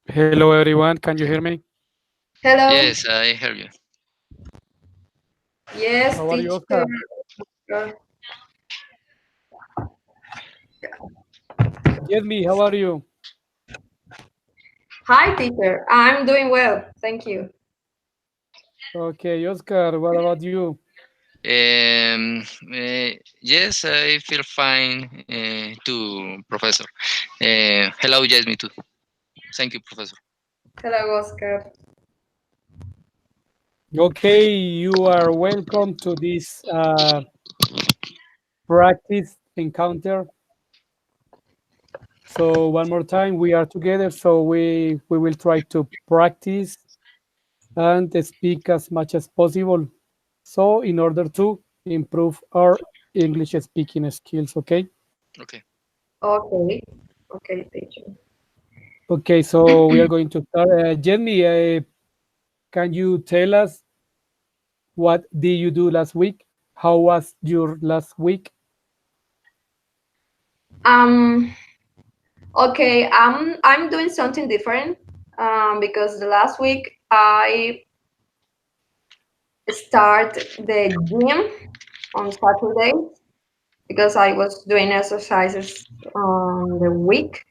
Hello everyone, can you hear me? Hello. Yes, I hear you. Yes, How are you, teacher. Oscar? Uh, Yesmi, how are you? Hi, teacher. I'm doing well. Thank you. Okay, Oscar, what about you? Um, yes, I feel fine too, Professor. Hello, yes, me too. Thank you, Professor. Hello, Oscar. Okay, you are welcome to this practice encounter. So one more time, we are together, so we will try to practice and speak as much as possible. So in order to improve our English speaking skills, okay? Okay. Okay. Okay, teacher. Okay, so we are going to start. Jenny, can you tell us what did you do last week? How was your last week? Um. Okay. I'm doing something different. Because the last week I start the gym on Saturday because I was doing exercises on the week,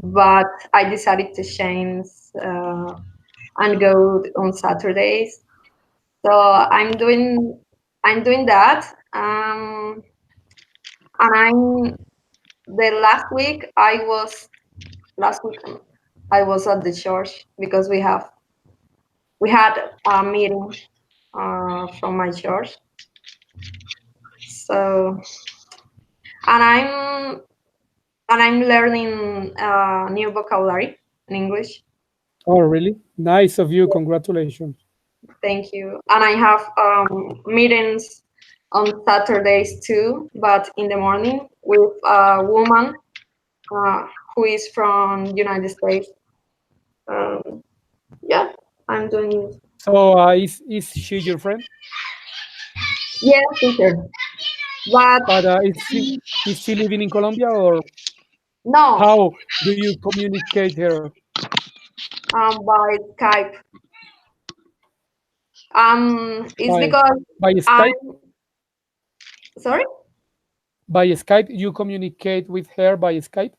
but I decided to change and go on Saturdays. So I'm doing that. And I'm the last week I was at the church because we had a meeting from my church. So and I'm learning new vocabulary in English. Oh, really? Nice of you. Congratulations. Thank you. And I have meetings on Saturdays too, but in the morning with a woman uh, who is from United States. Um, yeah, I'm doing. So, is she your friend? Yes, teacher. But But is she living in Colombia, or no, how do you communicate her? by Skype. It's By because by I'm Skype? sorry. By Skype, you communicate with her by Skype?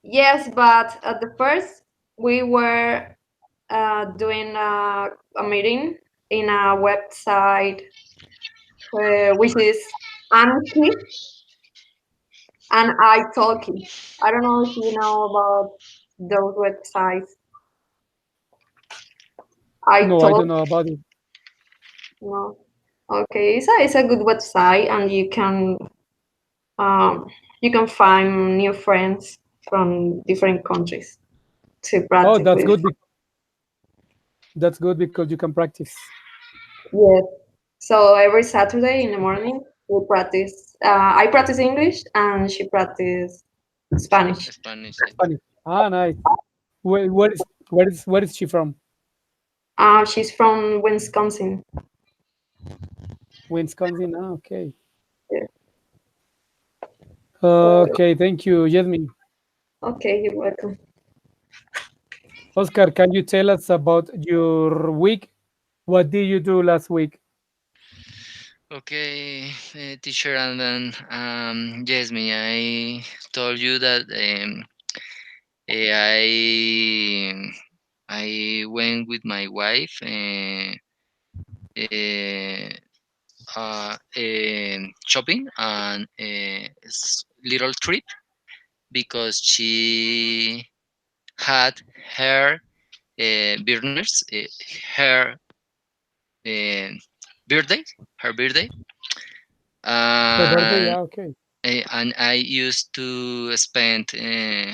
Yes, but at the first we were doing a meeting in a website which is Anki and iTalki. I don't know if you know about those websites. No, I don't iTalk, know about it. no. Okay, it's a good website, and um, you can find new friends from different countries to Oh, practice that's with. good. That's good because you can practice Yes. So every Saturday in the morning we practice. I practice English, and she practice Spanish. Spanish. Spanish. Ah, nice. Where is she from? She's from Wisconsin. Wisconsin. Ah, okay. Yeah. So Okay, thank you, Yasmin. okay, you're welcome. Oscar, can you tell us about your week? What did you do last week? Okay, teacher, and then yes, me. I told you that I went with my wife uh, shopping and little trip because she had her burners, her uh, birthday, her birthday, Her birthday? and Yeah, okay. and I used to spend uh,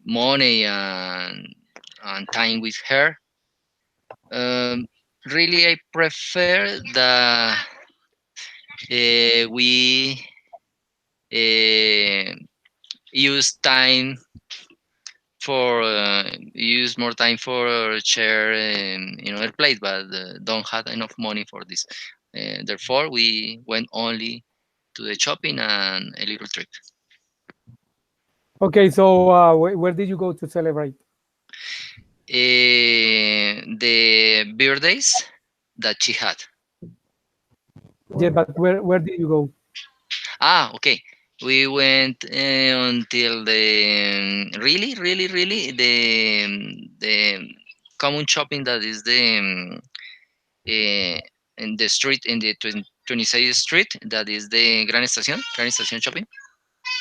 money and time with her. Um, really, I prefer that we uh, use time for use more time for share in other place, but don't have enough money for this. Therefore, we went only to the shopping and a little trip. Okay, so where did you go to celebrate? The birthdays that she had. Yeah, but where did you go? Okay. We went until the really the common shopping that is uh, in the street in the 26th Street. That is the Gran Estación shopping.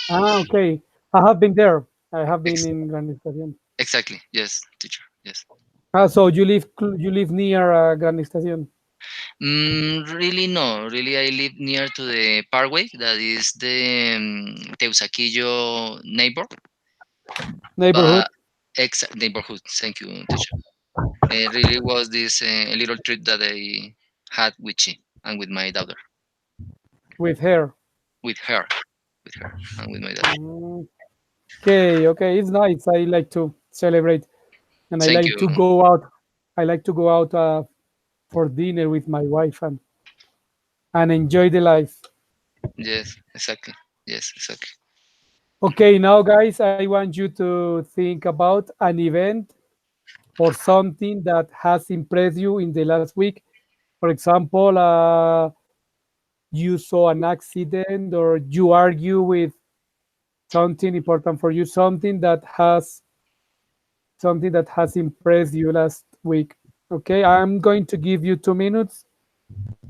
Ah, okay. I have been there. I have been Ex- in Gran Estación. exactly. Yes, teacher. Yes. Ah, so you live near Gran Estación Really, no. Really, I live near to the Parkway. That is the Teusaquillo neighborhood but neighborhood. Thank you, teacher. It really was this little trip that I had with she and with my daughter, with her. with her, with her, and with my daughter. Mm, okay, okay, it's nice. I like to celebrate, and I Thank like to you. go out. I like to go out for dinner with my wife and enjoy the life. Yes, exactly. Yes, exactly. Okay, now guys, I want you to think about an event or something that has impressed you in the last week. For example, you saw an accident or you argue with something important for you, something that has impressed you last week. Okay, I'm going to give you 2 minutes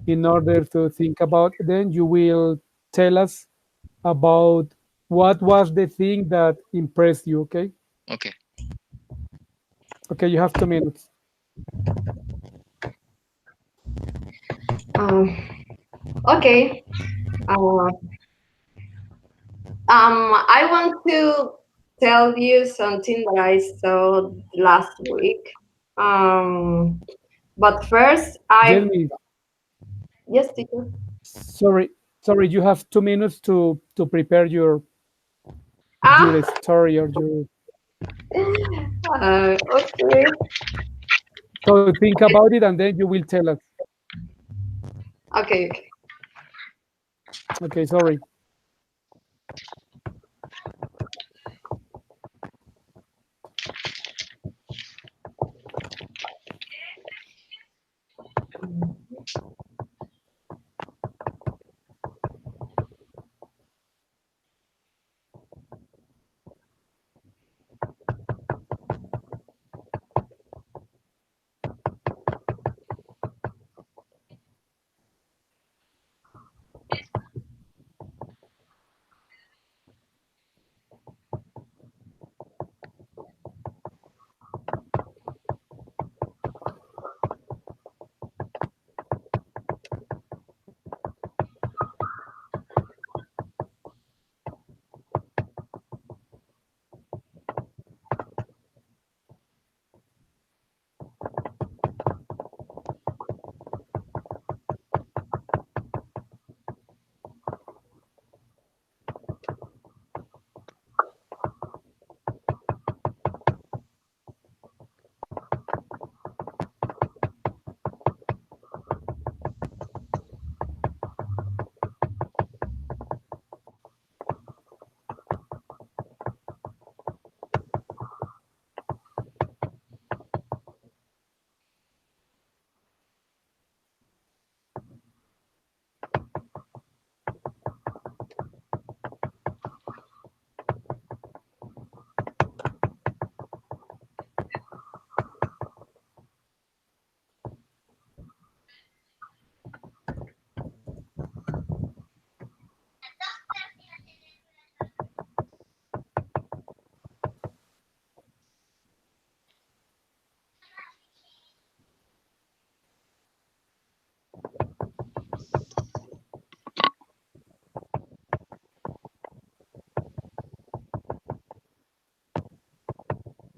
in order to think about. Then you will tell us about what was the thing that impressed you. Okay, Okay. okay, you have 2 minutes. Um, okay. Uh, I want to tell you something that I saw last week. Um, but first, I Jamie, yes, teacher. sorry, sorry, you have 2 minutes to prepare your Ah, story or your. okay, So think about it and then you will tell us. okay, okay. Okay, sorry.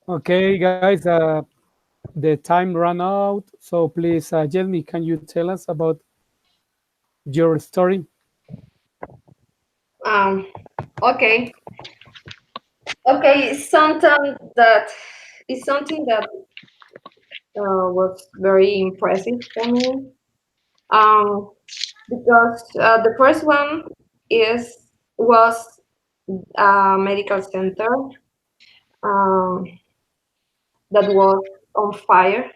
Okay, guys, the time ran out. So please, Jamie, can you tell us about your story? Um, okay, okay. Something that was very impressive for me. Um, because the first one is was medical center um, that was on fire.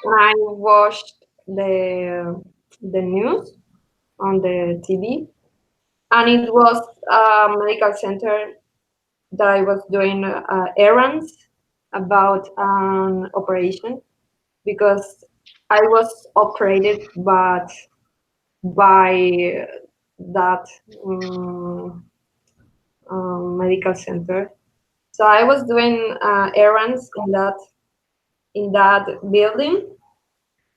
And I watched the news on the TV, and it was a medical center that I was doing errands about an operation because I was operated, but by that medical center. So I was doing errands in that building.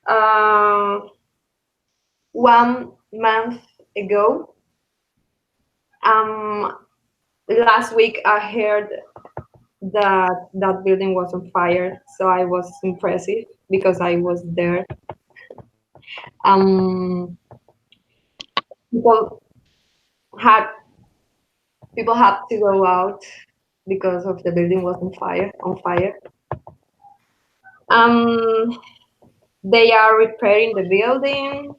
Uh, 1 month ago, um, last week I heard that that building was on fire. So I was impressive because I was there. Um, people had people had to go out because of the building was on fire. On fire. Um, they are repairing the building,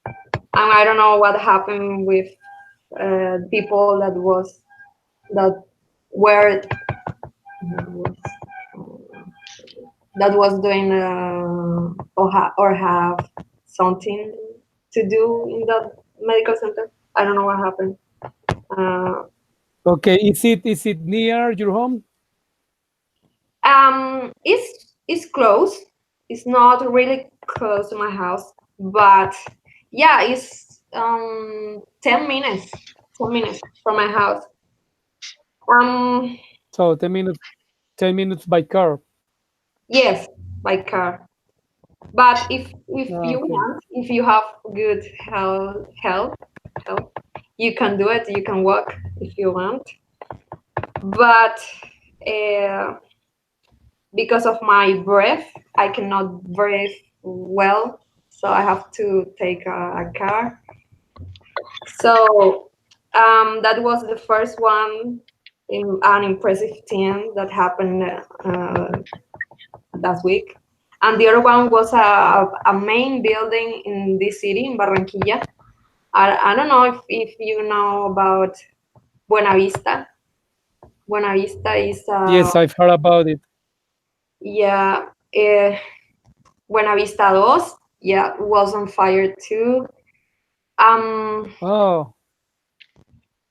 and I don't know what happened with people that were that was doing or have something to do in that medical center. I don't know what happened. Uh, Okay, is it near your home? it's close. It's not really close to my house, but yeah, it's 10 minutes. 10 minutes from my house. Um, So 10 minutes by car. yes, by car. But if you Okay. want, if you have good health, you can do it. You can walk if you want. But uh, because of my breath, I cannot breathe well, so I have to take a car. So that was the first one in an impressive thing that happened last week. And the other one was a main building in this city, in Barranquilla. I don't know if you know about Buena Vista. Buena Vista is, Yes, I've heard about it. yeah, Buena Vista 2, yeah, was on fire too. Oh,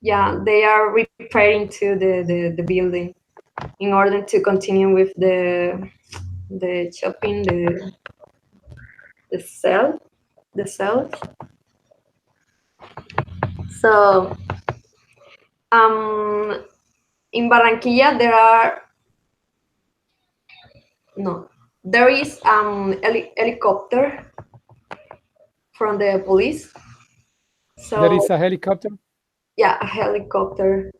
Yeah, they are repairing to the building in order to continue with the shopping, the sale, the sales. So um, in Barranquilla there are no, there is helicopter from the police. there So is a helicopter. yeah, a helicopter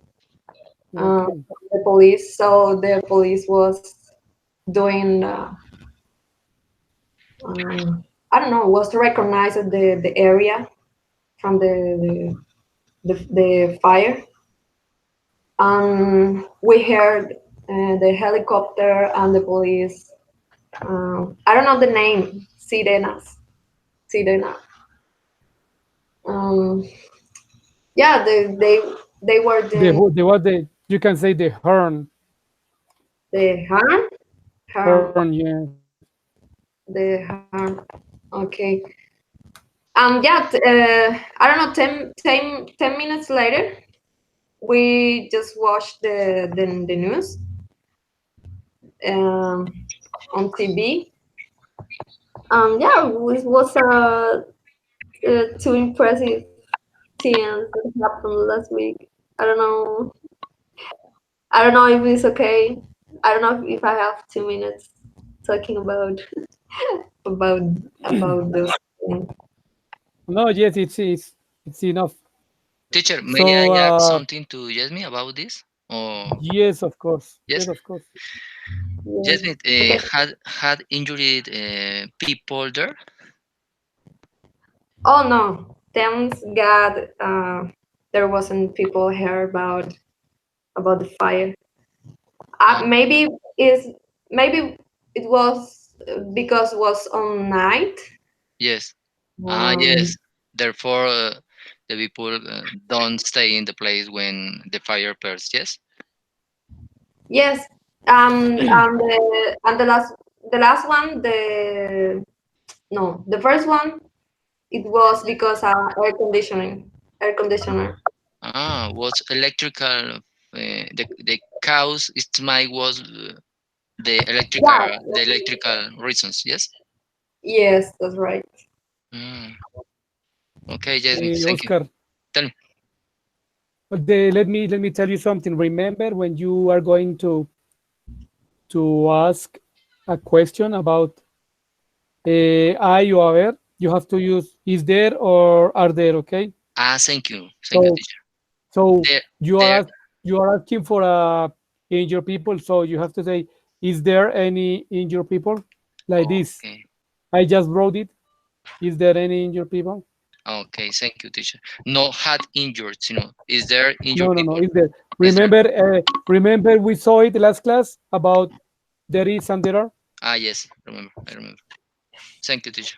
Okay. the police. So the police was doing I don't know, was to recognize the area from the fire. We heard the helicopter and the police. I don't know the name. Sirenas. Sirena. Um, yeah, they were doing The what the you can say the horn. the harm. Harm. Horn, yeah. The harm. Okay. Yeah. I don't know. 10 minutes later, we just watched the news um, on TV. Yeah, it was two impressive things that happened last week. I don't know. I don't know if it's okay. I don't know if I have 2 minutes talking about about those things. No, yes, it's enough. Teacher, may So I ask something to Jasmine about this? Or yes, of course. Yes, yes, of course. Yeah. Jasmine Okay. had injured people there. Oh no! Thanks God, there wasn't people here about the fire. Oh, Maybe is maybe it was because it was on night. yes. Ah, Um, yes. Therefore, the people don't stay in the place when the fire appears. Yes. Yes. And the last one, the no, the first one, it was because air conditioner. Was electrical. The cause it might was Yeah. the electrical reasons. Yes. Yes, that's right. Mm. Okay, Jasmine. Thank you. Oscar, Tell me. let me tell you something. Remember when you are going to ask a question about I or haber, you have to use is there or are there, okay? Thank you. Thank you, So teacher. so There, you are there. you are asking for injured people, so you have to say, is there any injured people? Like this. Okay. I just wrote it. Is there any injured people? Okay. Thank you, teacher. No had injured. Is there injured No, no, people? no. Is there? Is there? Remember we saw it last class about there is and there are, Yes. Remember. I remember. Thank you, teacher.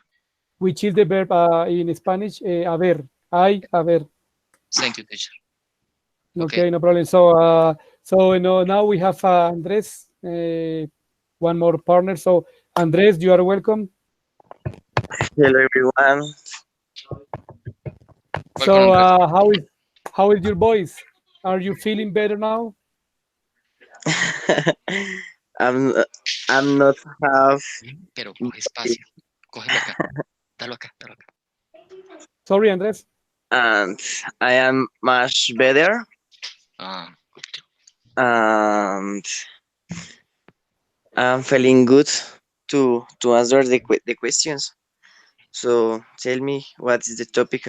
which is the verb in Spanish, haber. I haber. Thank you, teacher. Okay. Okay, no problem. So now we have Andres, one more partner. So Andres, you are welcome. Hello everyone. Welcome, So Andres. how is your voice? Are you feeling better now? I'm I'm not half Pero coge espacio. Cógelo acá. Dalo acá. Dalo acá. Sorry, Andres. and I am much better Ah. and I'm feeling good to answer the questions. So tell me what is the topic?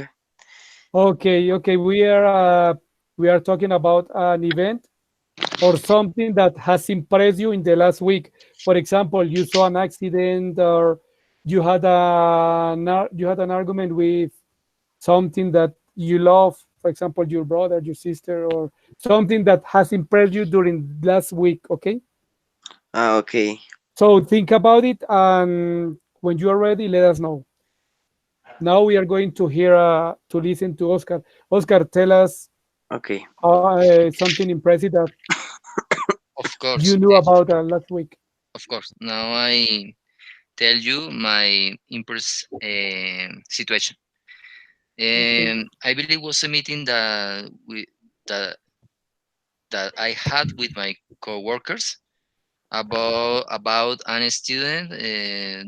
Okay. We are talking about an event or something that has impressed you in the last week. For example, you saw an accident or you had an argument with something that you love, for example, your brother, your sister, or something that has impressed you during last week, okay? Okay. So think about it, and when you are ready, let us know. Now we are going to listen to Oscar. Oscar, tell us Okay. something impressive that Of course. you knew about last week. Of course. Now I tell you my impress situation. Okay. I believe it was a meeting that that I had with my coworkers about an student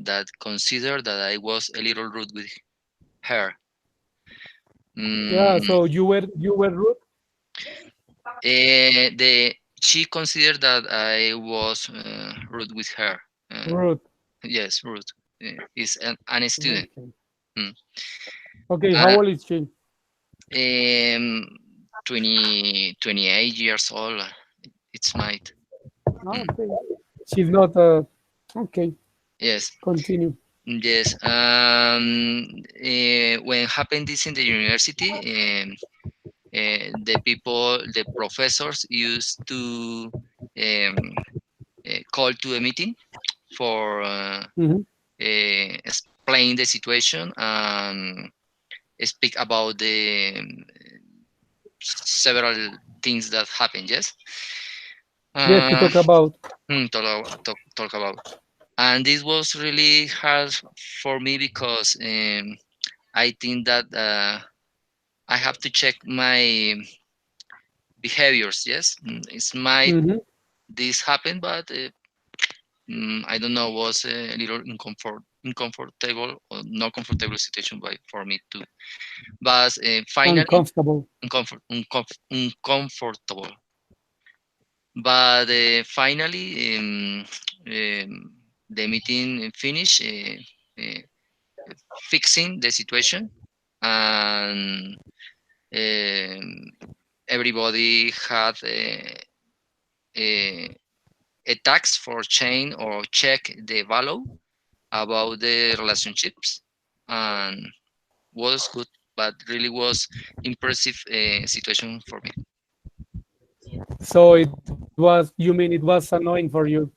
that considered that I was a little rude with her. Yeah, Mm, so you were rude. the She considered that I was rude with her. Uh, Rude. yes, rude. Is an student. Okay. Mm. Okay, how Uh, old is she? um, 28 years old. It's my Oh, mm, okay. She's not. Okay, yes. continue. Yes. When happened this in the university, the professors used to call to a meeting for Hmm. explain the situation and speak about the several things that happened. Yes. Yes, to Uh, talk about. talk about. And this was really hard for me because I think that I have to check my behaviors. Yes. It's my Hmm. this happened, but I don't know, was a little uncomfortable or not comfortable situation for me too. But finally, Uncomfortable. uncomfortable. But finally, the meeting finished, fixing the situation, and um, everybody had a tax for change or check the value about the relationships, and was good, but really was impressive situation for me. You mean it was annoying for you?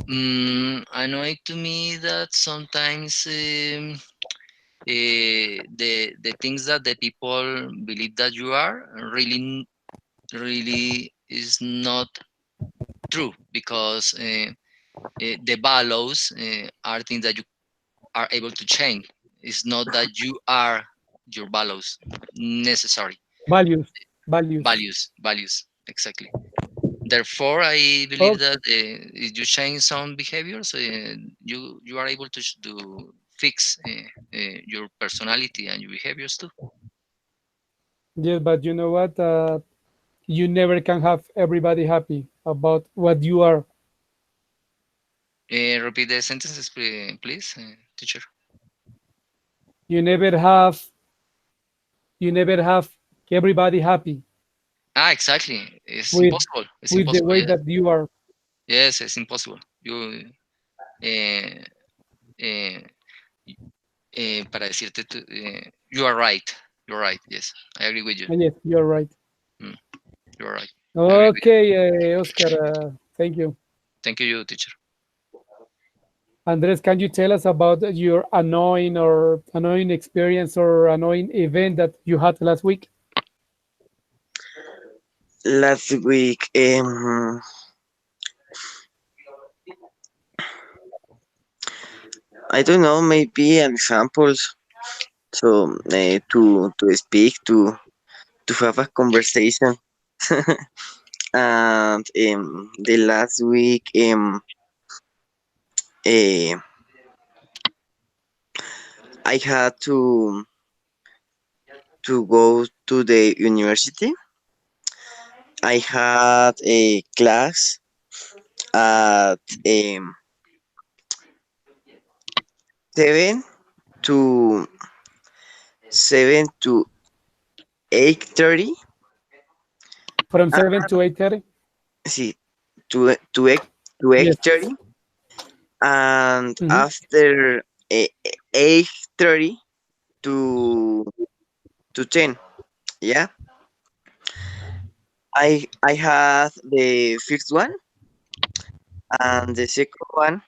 Annoying to me that sometimes the things that the people believe that you are really is not true, because the values are things that you are able to change. It's not that you are your values necessary. Values, values. Values, exactly. Therefore, I believe Oh, that if you change some behaviors, you are able to fix your personality and your behaviors too. yes, but you know what? You never can have everybody happy about what you are. Repeat the sentences, please, teacher. You never have, you never have everybody happy Ah, exactly. It's with impossible. It's with the impossible. way Yes, that you are. yes, it's impossible. You, eh, eh, para decirte, you are right. You're right. Yes, I agree with you. And yes, you're right. Mm, you're right. I agree with you. Okay, Oscar, thank you. Thank you, teacher. Andres, can you tell us about your annoying or annoying experience or annoying event that you had last week? Last week, I don't know, maybe an examples. So to speak to have a conversation. And the last week, uh, I had to go to the university. I had a class at 7 to 8:30. From 7 to 8:30? See, to 8:30, Yes. and Mhm. after 8:30 to 10. Yeah, I had the first one, and the second one,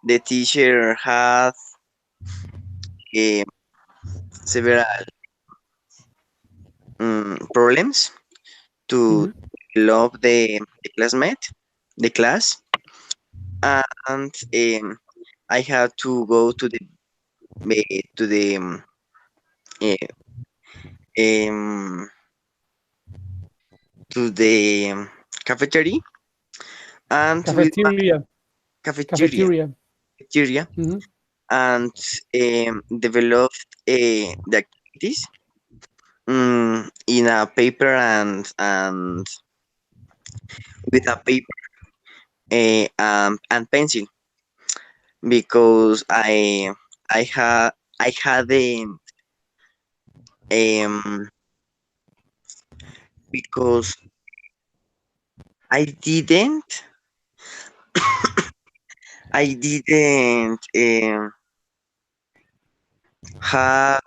the teacher had um, several problems to Mhm. develop the classmate, the class, and I had to go to the eh, um, to the cafeteria, and with my Cafeteria. cafeteria Cafeteria. cafeteria Mhm. and developed the activities in a paper, and with a paper and pencil, because I had um because I didn't have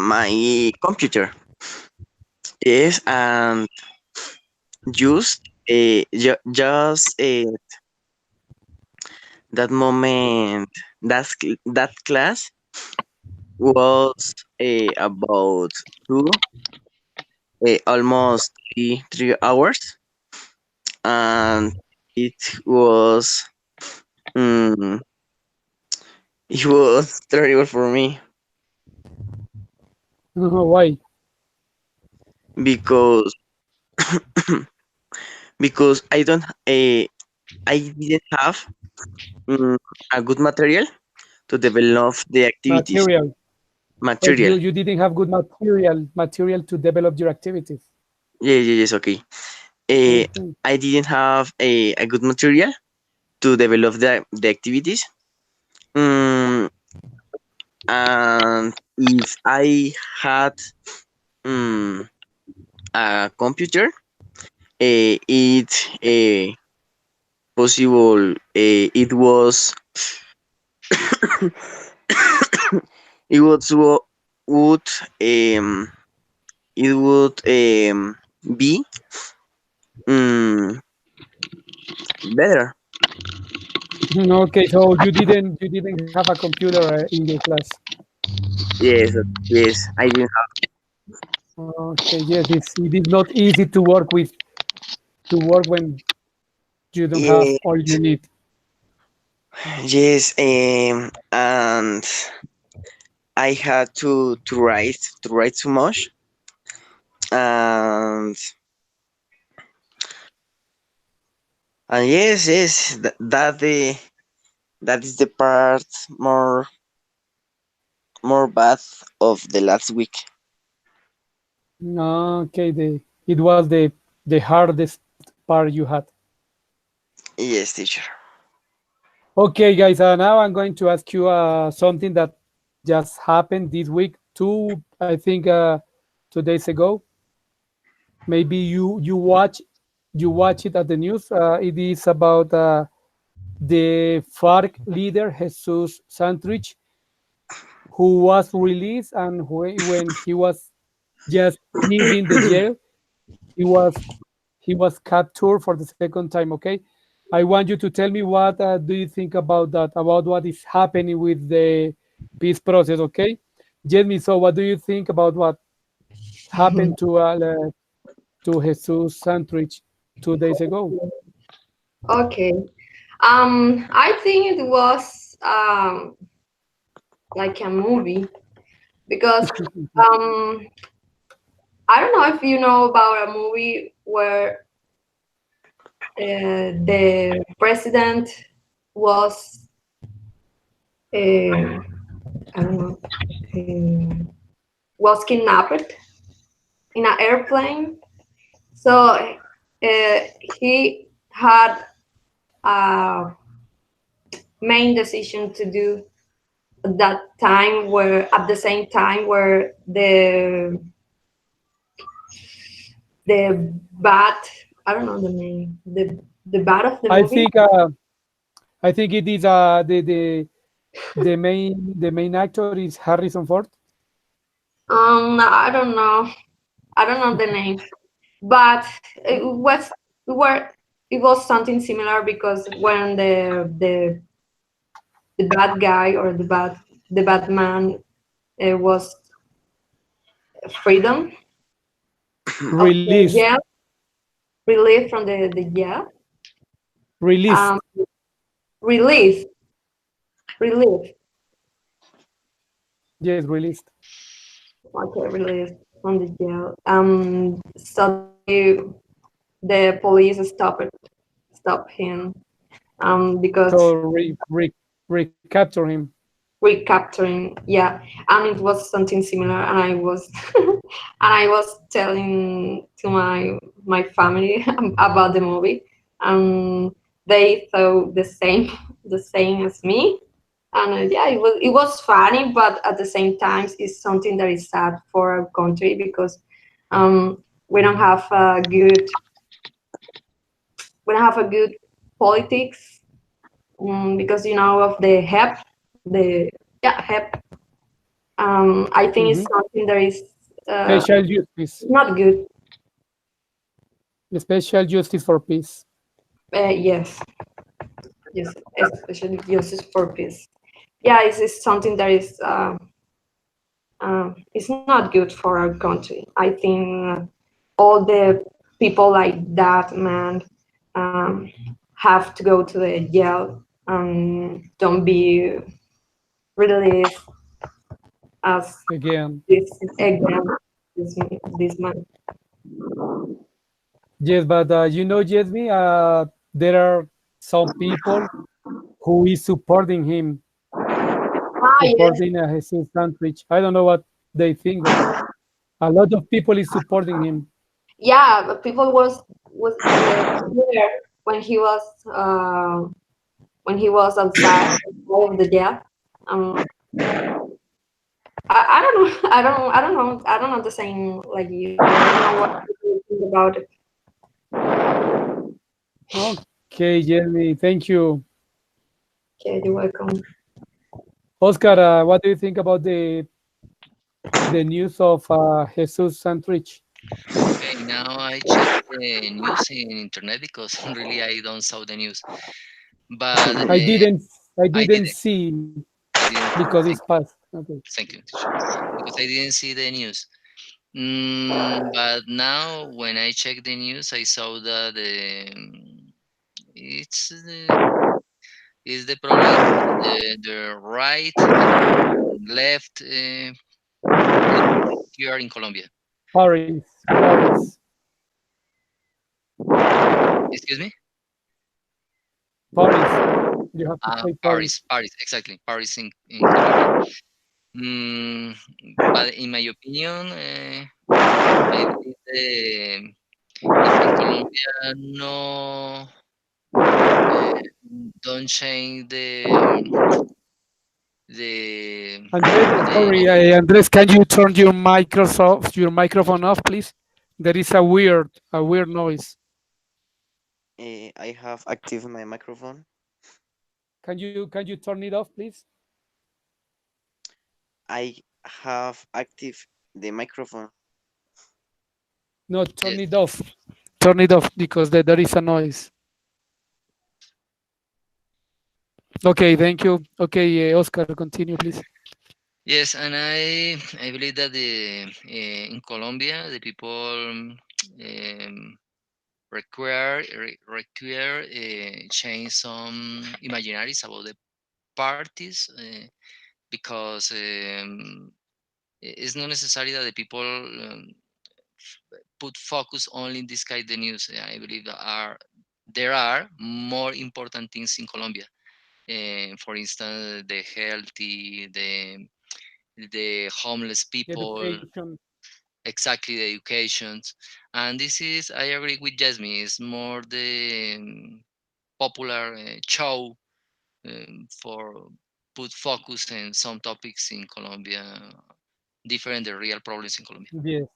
my computer. Yes, and just that moment, that class was about two almost 3 hours, and it was mm, it was terrible for me, Why? because I didn't have mm, a good material to develop the activities. Material. But Material. you didn't have good material to develop your activities. Yes, okay. uh, Okay. I didn't have a good material to develop the activities. Mm, and if I had mm, a computer, it possible it was it was would it would be mm, better. Okay, so you didn't have a computer in your class. Yes, yes, I didn't Okay, yes, it is not easy to work when you don't have have. all you need. Yes, and I had to write too much, and yes, that is the part more bad of the last week. Okay, it was the hardest part you had. Yes, teacher. Okay, guys, now I'm going to ask you something that just happened this week, I think, 2 days ago. Maybe you watch it at the news. It is about the FARC leader Jesus Santrich, who was released, and when he was just leaving the jail, he was he was captured for the second time. Okay, I want you to tell me what do you think about that, about what is happening with the peace process. Okay, Jamie, so what do you think about what happened to Jesus Santrich 2 days ago? Okay. I think it was like a movie because um, I don't know if you know about a movie where the president was uh, I don't know was kidnapped in an airplane. So he had a main decision to do at that time, where at the same time where the bat, I don't know the name, the bat of the I movie. think I think it is the main actor is Harrison Ford. I don't know the name, but where it was something similar because when the bad guy or the bad man was freedom of the Released, jail, relief from the jail, released. um, relief, relief, Yes, released. okay, relief from the jail. Suddenly the police stop him because So recapture him. recapturing, yeah, and it was something similar, and I was and I was telling to my family about the movie, and they thought the same the same as me. And yeah, it was funny, but at the same time it's something that is sad for our country because we don't have a good politics, because of the HEP, the yeah HEP. I think it's Mhm. something that is Special justice. not good. Special justice for peace. Yes, yes, especially justice for peace. Yeah, it's something that is it's not good for our country. I think all the people like that man um, have to go to the jail and don't be released as Again. this again this this man. Yes, but Jasmine, there are some people who is supporting him, Yes, supporting Jesus Santrich. I don't know what they think, but a lot of people is supporting him. yeah, but people was there when he was uh, when he was outside of the jail. Um, I don't know. I don't know the same like you. I don't know what you think about it. Okay, Jasmine, thank you. Okay, you're welcome. Oscar, what do you think about the news of Jesus Santrich? Okay, now I check the news in internet because really I don't saw the news. but I didn't I I didn't didn't. see I didn't. because it's past. Okay. Thank you, teacher. Because I didn't see the news. But now, when I check the news, I saw that it's the is the problem the right left here in Colombia. Paris. Paris. Excuse me. Paris. You have to say Paris. Paris, exactly. Paris in Colombia. Mm, but in my opinion, I believe if in Colombia no don't change Andres, sorry, the Andres, can you turn your microphone off, please? There is a weird noise. I have active my microphone. Can you turn it off, please? I have active the microphone. No, yes, turn it off. Turn it off because there is a noise. Okay, thank you. Okay, Oscar, continue, please. yes, and I believe that in Colombia the people require change some imaginaries about the parties because it's not necessary that the people put focus only in this kind of news. I believe there are more important things in Colombia. For instance, the healthy, the homeless people, Education. exactly the educations, and this is I agree with Jasmine. It's more the popular show for put focus in some topics in Colombia, different the real problems in Colombia. Yes.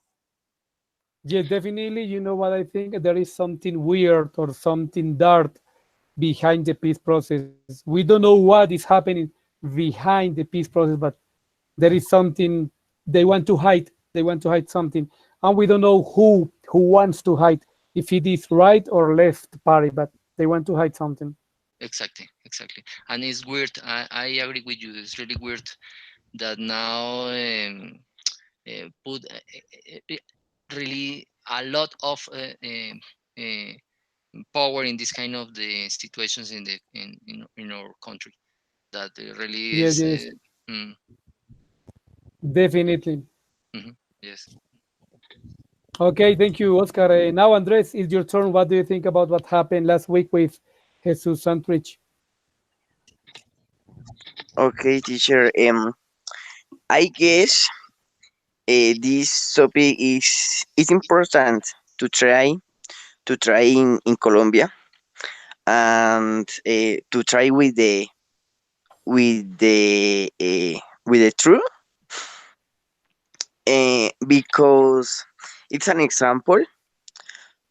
Yes, definitely. You know what I think? There is something weird or something dark behind the peace process. We don't know what is happening behind the peace process, but there is something they want to hide. They want to hide something, and we don't know who wants to hide, if it is right or left party, but they want to hide something. Exactly, exactly, and it's weird. I agree with you. It's really weird that now put really a lot of uh, power in this kind of the situations in our country that really Yes, is yes, mm, definitely. mhm, yes. Okay, thank you, Oscar. Now, Andres, it's your turn. What do you think about what happened last week with Jesus Santrich? Okay, teacher. I guess this topic is important to try in Colombia and to try with the truth because it's an example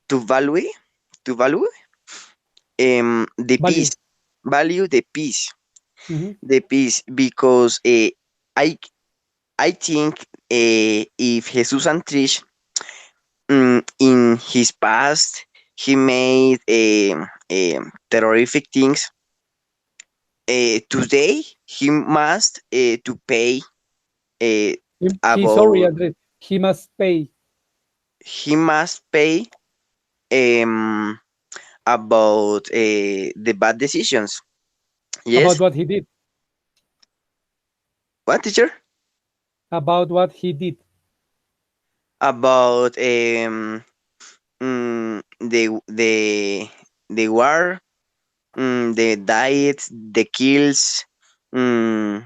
to value to value the Value. peace value Hmm. the peace because I I think if Jesus and Trish in his past he made terrific things. Today he must to pay uh, Sorry, about Andres. He must pay he must pay um, about the bad decisions. about Yes, what he did. what teacher? About what he did. About the war, the diets, the kills, um,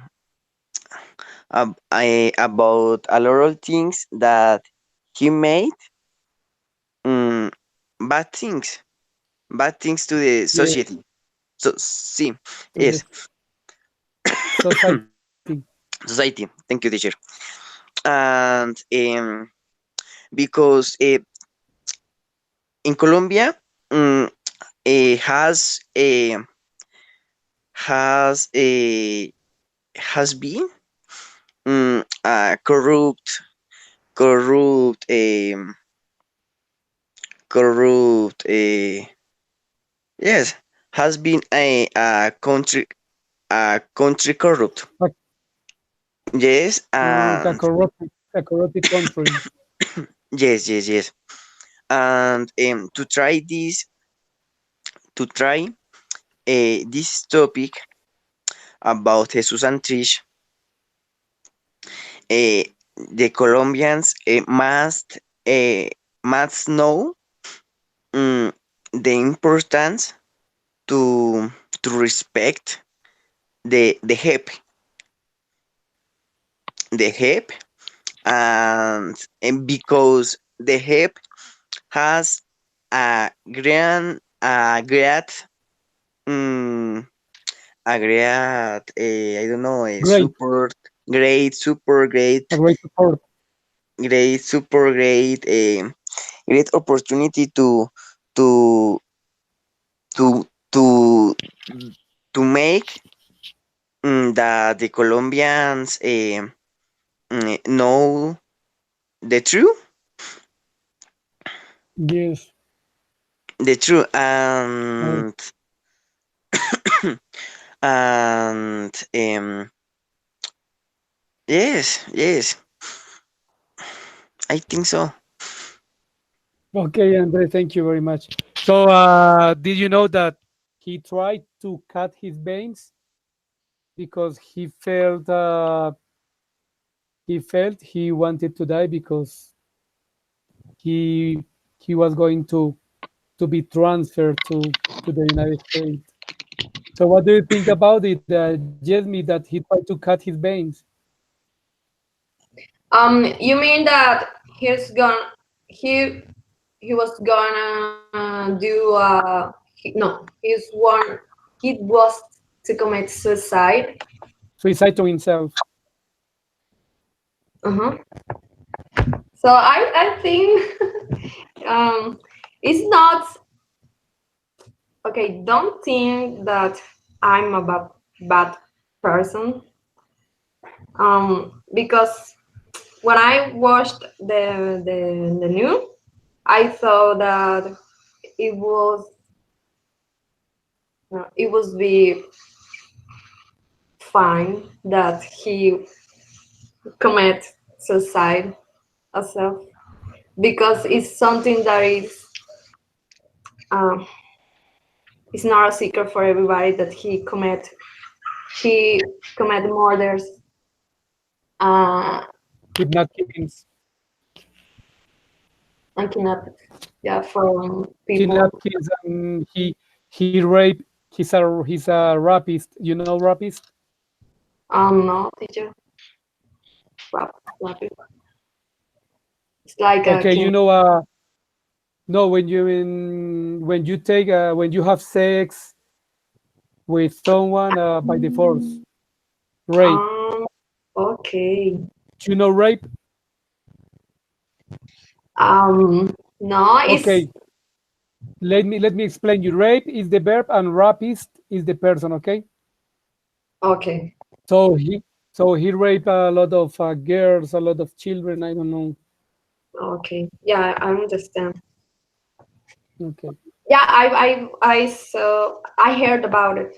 about a lot of things that he made um, bad things, bad things to the Yes, society. So see, to yes, the society. society. Thank you, teacher. And because in Colombia has has has been corrupt corrupt yes has been a country corrupt. Like, Yes, and a corrupted country. yes, yes, yes. And to try this topic about Jesus and Trish, uh, the Colombians must know mm, the importance to respect the help, and because the help has mm, I don't know, a Great, super a great support. great opportunity to to to to make that the Colombians know the truth, Yes. the truth, Uh, and yes, yes, I think so. okay, Andre, thank you very much. So, did you know that he tried to cut his veins because he felt he wanted to die because he he was going to be transferred to the United States. So, what do you think about it, Jasmine, that he tried to cut his veins? You mean that he he was gonna do no, he was to commit suicide. Suicide to himself. Uh-huh. So I think it's not okay. Don't think that I'm a bad person. Because when I watched the news, I thought that it was it would be fine that he commit suicide herself, because it's something that is um, it's not a secret for everybody that he commit murders, uh, Kidnap killings. and kidnap, yeah, from people. Kidnap kids, and he raped. He's a rapist. You know rapist? No, teacher, rap, it's like a Okay, king. you know no, when you take when you have sex with someone by the force, rape. Um, okay. Do you know rape? No, it's Okay, let me explain you. Rape is the verb and rapist is the person. Okay, okay. so he raped a lot of girls, a lot of children. I don't know. Okay. Yeah, I understand. Okay. Yeah, I heard about it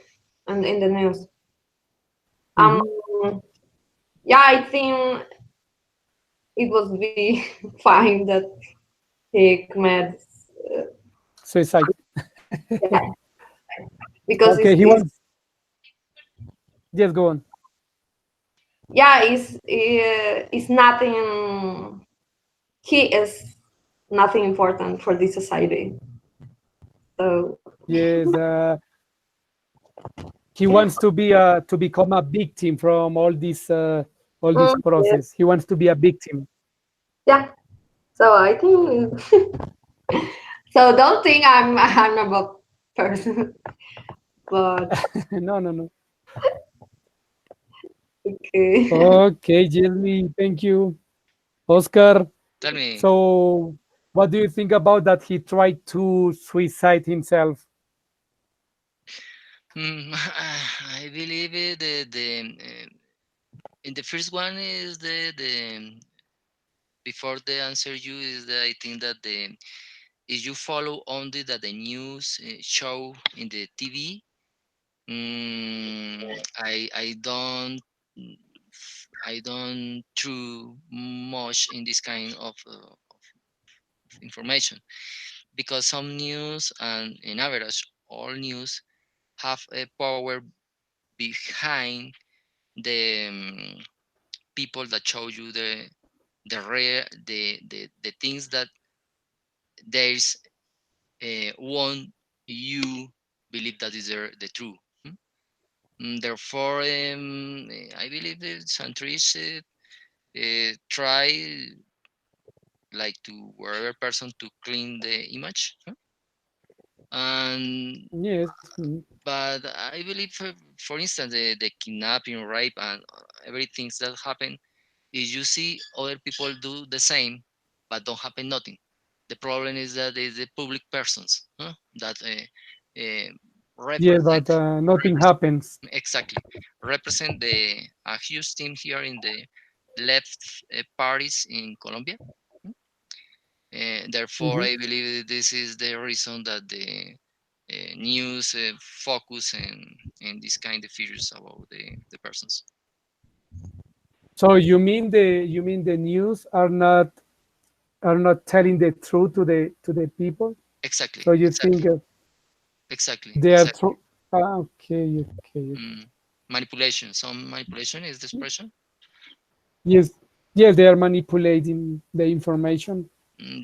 in the news. Um, Hmm. yeah, I think it would be fine that he commits, uh, Suicide. yeah, because Okay, he it's wants. Just go on. yeah, it's nothing. He is nothing important for this society. So Yes, he wants to become a victim from all this yeah, process. He wants to be a victim. yeah. So I think so. Don't think I'm a bad person, but No, no, no. okay. Okay, Jelly, thank you, Oscar. Tell me. So, what do you think about that? He tried to suicide himself. I believe in the first one is the before the answer you is that I think that if you follow only that the news show in the TV, mm, I don't true much in this kind of information, because some news and in average all news have a power behind the people that show you the things that there's want you believe that is the true. Therefore, I believe the centuries try like to wherever person to clean the image, and Yes. but I believe, for instance, the kidnapping, rape, and everything that happen is you see other people do the same, but don't happen nothing. The problem is that it's the public persons that Yes, but represent nothing happens. exactly represent the a huge team here in the left parties in Colombia. mm, Therefore, Mhm. I believe this is the reason that the news focus in this kind of figures about the persons. So you mean the news are not telling the truth to the people? Exactly, So you exactly, think exactly, they are exactly. true? Okay, okay, okay. Mm, manipulation. Some manipulation is the expression. Yes, yes, they are manipulating the information.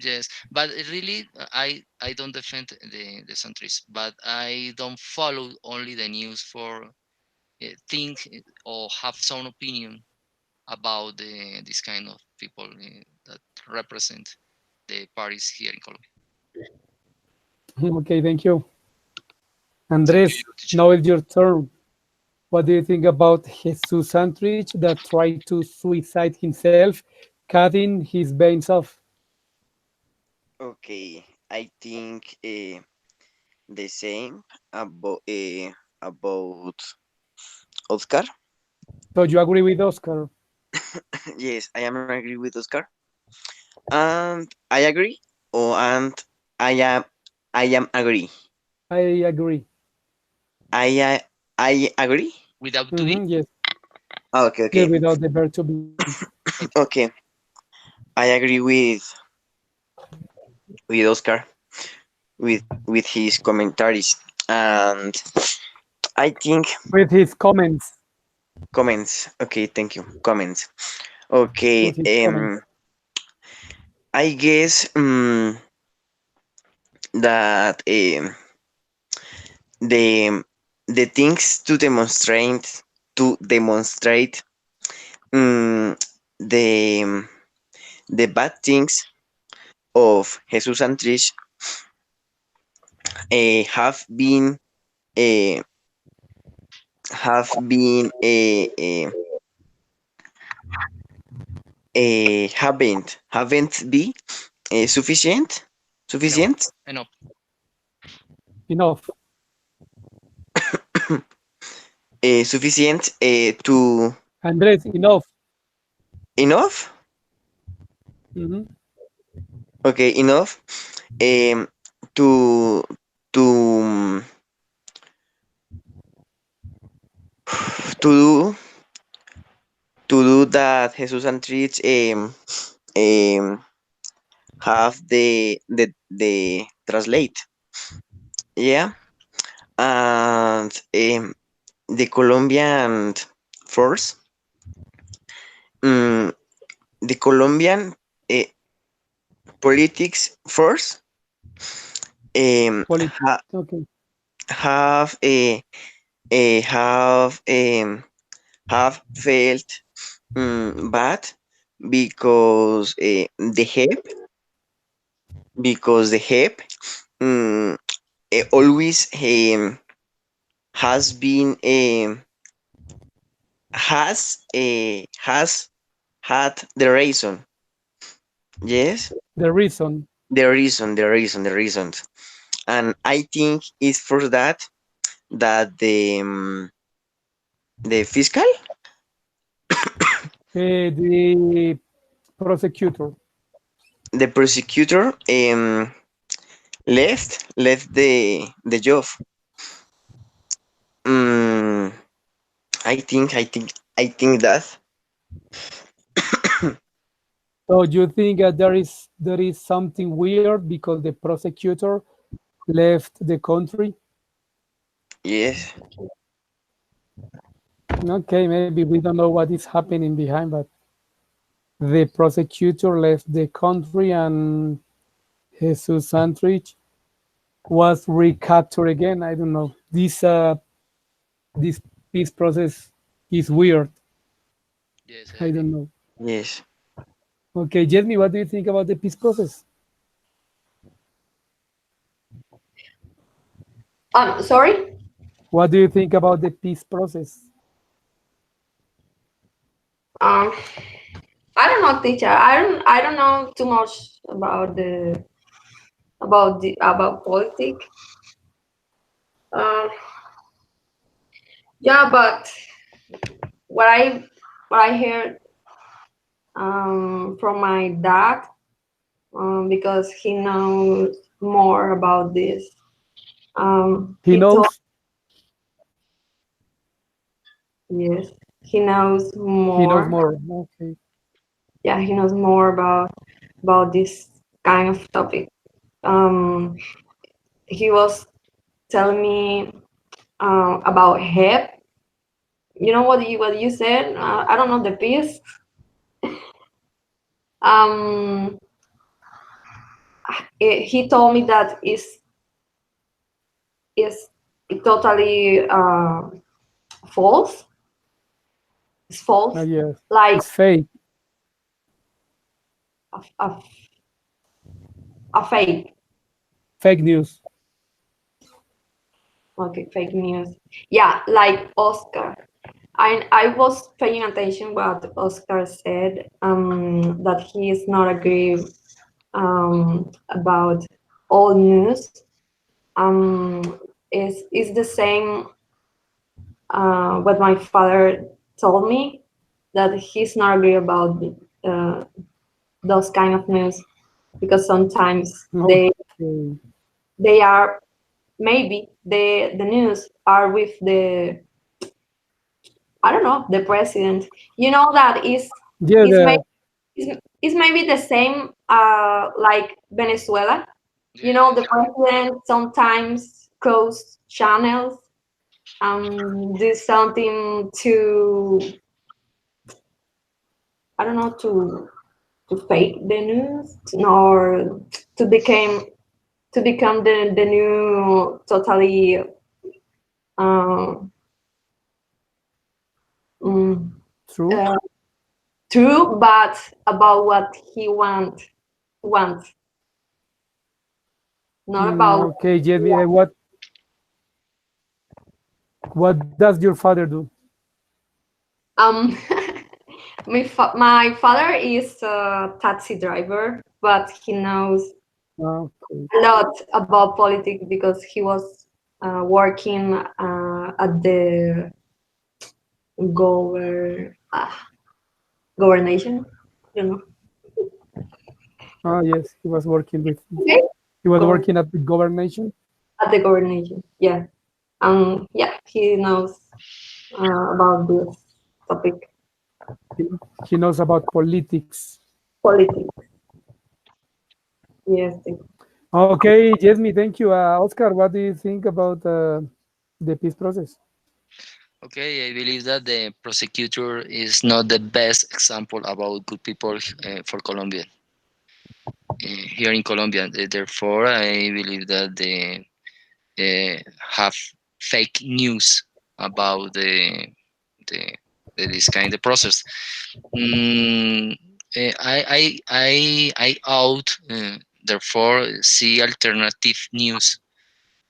Yes, but really, I don't defend the centrists, but I don't follow only the news for think or have some opinion about this kind of people that represent the parties here in Colombia. Okay, thank you. Thank Andres, you, teacher. now it's your turn. What do you think about Jesus Santrich that tried to suicide himself, cutting his veins off? Okay, I think the same about Oscar. So you agree with Oscar? Yes, I am agree with Oscar, and I agree, and I am I am agree. I agree. I I agree. Without to be, Yes, Okay, yes, okay, without the verb to be. okay. okay. I agree with Oscar with his commentaries, and I think With his comments. comments. Okay, thank you. Comments. Okay. With his comments. I guess that the the things to demonstrate um, the the bad things of Jesus and Trish have been uh, haven't be sufficient Enough, sufficient enough. Enough. sufficient to Andres, enough. enough. Mhm. Okay, enough um, to to to do that Jesus and Trish um, have the translate, yeah, and the Colombian force, um, the Colombian uh, politics force Polit- okay. have have felt bad because the help always has been has had the reason. Yes, The reason. the reasons, and I think it's for that the fiscal, The prosecutor. the prosecutor left the job. Mm, I think that. So you think there is something weird because the prosecutor left the country? Yes. Okay, maybe we don't know what is happening behind, but the prosecutor left the country and Jesus Santrich was recaptured again. I don't know. This peace process is weird. Yes, I I agree. don't know. Yes. Okay, Jeremy, what do you think about the peace process? Sorry. What do you think about the peace process? Um, I don't know, teacher. I don't know too much about politics. Um, yeah, but what I heard from my dad, because he knows more about this. He He told knows. Yes, he knows He knows more. more. Okay. Yeah, he knows more about this kind of topic. Um, he was telling me about HEP. You know what you said? I don't know the piece. Um, he told me that is totally false. It's false, Yes. like It's fake. a, a, a fake. Fake news. Okay, fake news. Yeah, like Oscar. I was paying attention what Oscar said, that he is not agree about all news. Is the same what my father told me, that he's not agree about uh, those kind of news, because sometimes Okay. they are, maybe the news are with the, I don't know, the president. You know that Yeah, is is maybe the same like Venezuela. You Yeah, know, the president sometimes close channels, do something to, I don't know, to fake the news, or to become the new totally um, mm, true. uh, true, but about what he wants, not about. Okay, Jamie. What does your father do? Um, my father is a taxi driver, but he knows Okay. a lot about politics because he was working at the governation. You know, Ah, yes. He was working with. okay, He was Gov- working at the governation. at the governation. Yeah, yeah, he knows about this topic, He, he knows about politics. politics. Yes, Okay, Jasmine. Thank you. Oscar, what do you think about the peace process? okay. I believe that the prosecutor is not the best example about good people for Colombia. Here in Colombia, therefore, I believe that they have fake news about the, this kind of process. Mm, I out therefore see alternative news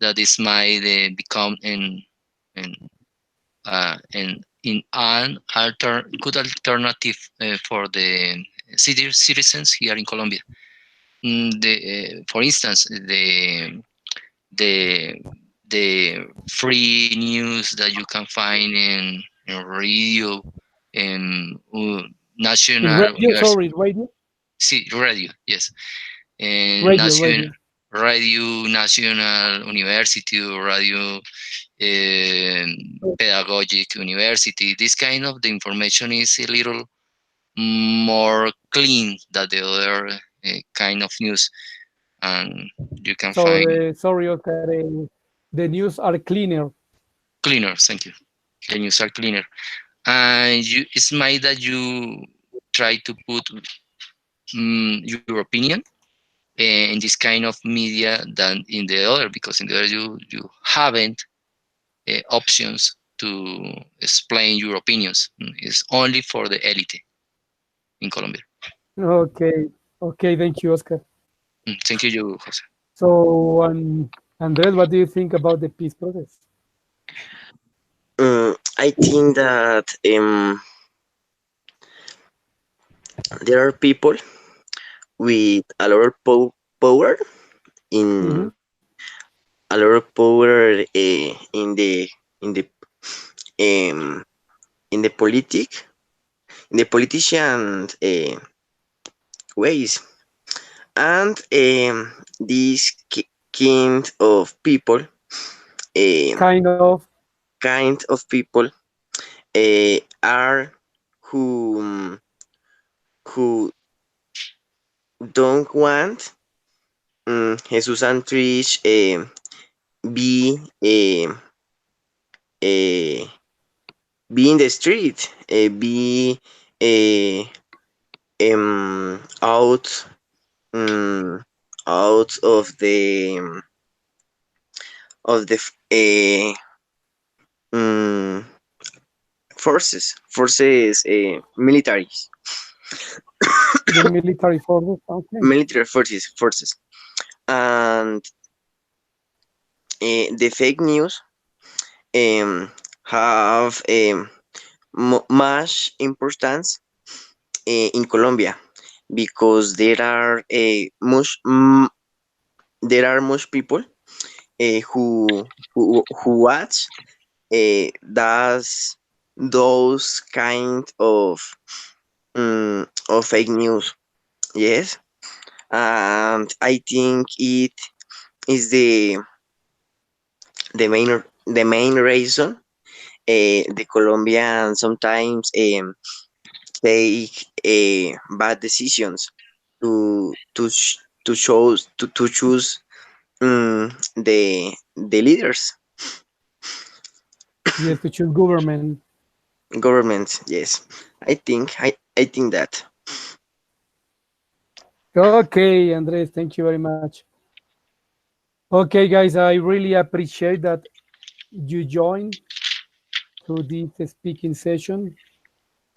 that is might become in an good alternative for the citizens here in Colombia. For instance, the the free news that you can find in radio, in national Radio, university, sorry, radio, see, radio, yes, and radio, national radio. Radio Nacional University or Radio Pedagogic University. This kind of the information is a little more clean than the other kind of news, and you can So find sorry, Oscar, the news are cleaner. cleaner. Thank you. The news are cleaner, and it's my that you try to put your opinion in this kind of media than in the other, because in the other you haven't options to explain your opinions. It's only for the elite in Colombia. Okay, okay, thank you, Oscar. Thank you, Jose. So, Andres, what do you think about the peace process? I think that there are people with a lot of power Mhm. in a lot of power in the um, in the politician ways, and these kind of people um, Kind of. are who don't want Jesus and Trish be uh, be in the street, be uh, out out of the um, forces militaries The military forces. Okay. military forces, and the fake news um, have much importance in Colombia, because there are much people who watch does those kind of fake news. Yes, and I think it is the main reason the Colombian sometimes take bad decisions to choose the leaders, Yes, to choose government. governments. Yes, I think that. Okay, Andres, thank you very much. Okay, guys, I really appreciate that you joined to this speaking session.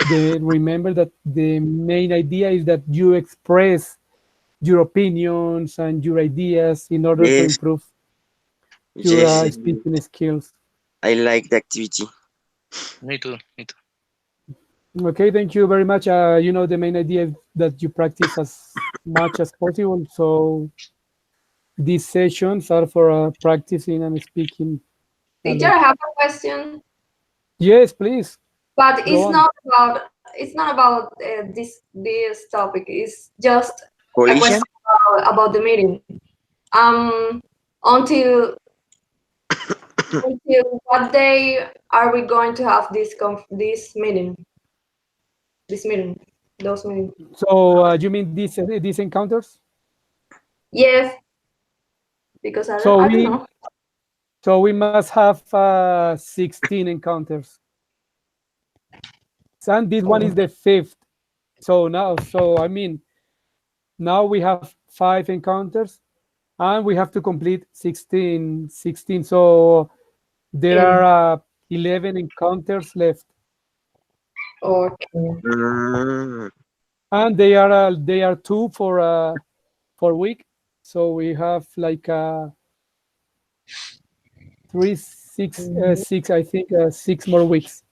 Remember that the main idea is that you express your opinions and your ideas in order to Yes, improve your yes, speaking skills. I like the activity. Me too. Me too. Okay, thank you very much. The main idea is that you practice as much as possible. So these sessions are for practicing and speaking a Teacher, lot. I have a question, Yes, please but go on. it's not about this topic. It's just a question Coalition. about the meeting. Um, until until what day are we going to have this meeting? This meeting, those meetings. So you mean these encounters? Yes, because So I don't we know. so we must have 16 encounters, and this one is Oh, the fifth. So I mean, now we have 5 encounters, and we have to complete 16. So there yeah. are 11 encounters left, Okay. Mm, and they are two for week. So we have like three, six, Mhm. six. I think 6 more weeks.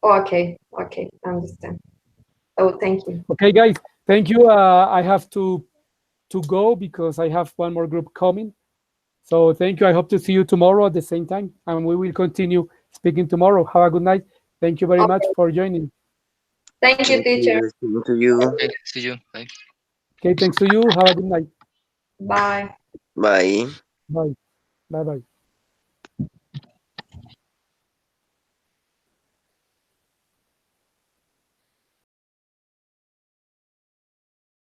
Okay. Okay. Understand. Oh, thank you. Okay, guys. Thank you. I have to go because I have one more group coming. So thank you. I hope to see you tomorrow at the same time, and we will continue speaking tomorrow. Have a good night. Thank you very much Okay. for joining. Thank you, thank teacher. you. Thank you. Okay. See you. Bye. Okay, thanks to you. Have a good night. Bye. Bye. Bye. Bye bye.